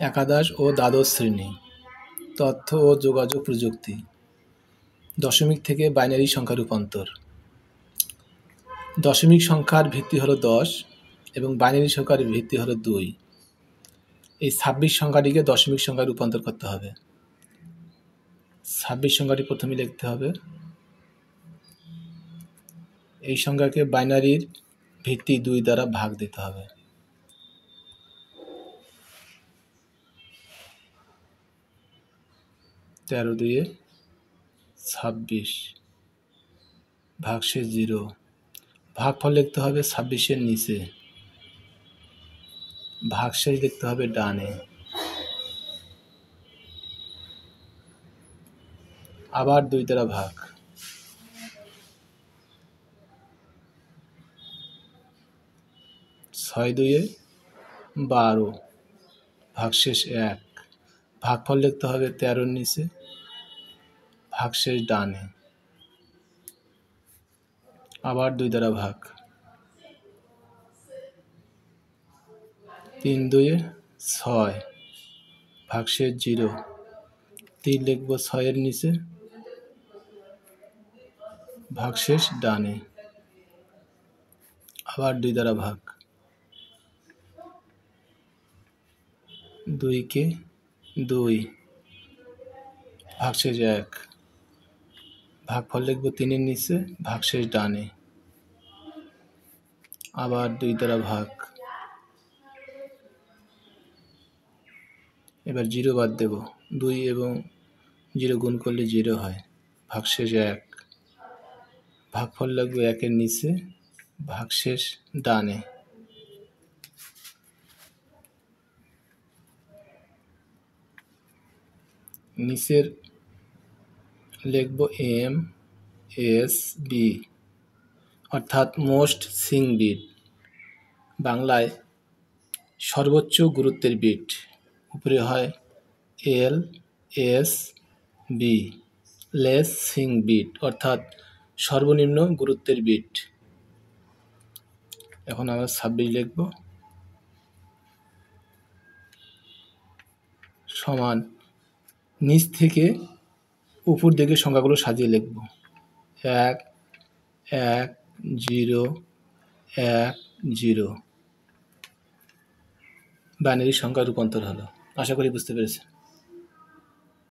একাদশ ও দ্বাদশ শ্রেণী, তথ্য ও যোগাযোগ প্রযুক্তি, দশমিক থেকে বাইনারি সংখ্যা রূপান্তর। দশমিক সংখ্যার ভিত্তি হলো 10 এবং বাইনারি সংখ্যার ভিত্তি হলো 2। এই 26 সংখ্যাটিকে দশমিক সংখ্যায় রূপান্তর করতে হবে। 26 সংখ্যাটি প্রথমে লিখতে হবে। এই সংখ্যাকে বাইনারির ভিত্তি 2 দ্বারা ভাগ দিতে হবে। তেরো 2 26 ভাগশেষ 0। ভাগফল লিখতে হবে 26-এর নিচে, ভাগশেষ লিখতে হবে ডানে। আবার 2 দ্বারা ভাগ, 6 2 12 ভাগশেষ 1। ভাগফল লিখতে হবে 13-এর নিচে, ভাগশেষ ডানে। আবার 2 দ্বারা ভাগ, 3 2 6 ভাগশেষ 0। 3 লিখব 6-এর নিচে, ভাগশেষ ডানে। আবার 2 দ্বারা ভাগ, 2 কে 2 ভাগশেষ 1। ভাগফল লিখব 3-এর নিচে, ভাগশেষ ডানে। আবার 2 দ্বারা ভাগ, এবার 0 বাদ দেব। 2 এবং 0 গুণ করলে 0 হয়, ভাগশেষ 1। ভাগফল লাগবে 1-এর নিচে, ভাগশেষ ডানে। নিচের লিখব MSB অর্থাৎ মোস্ট সিং বিট, বাংলায় সর্বোচ্চ গুরুত্বের বিট। উপরে হয় LSB লেস সিং বিট অর্থাৎ সর্বনিম্ন গুরুত্বের বিট। এখন আমরা 26 লিখব সমান নিচ থেকে উপর দিকে সংখ্যাগুলো সাজিয়ে লিখব। 1 1 0 1 0 বাইনারি সংখ্যা রূপান্তর হলো। আশা করি বুঝতে পেরেছেন।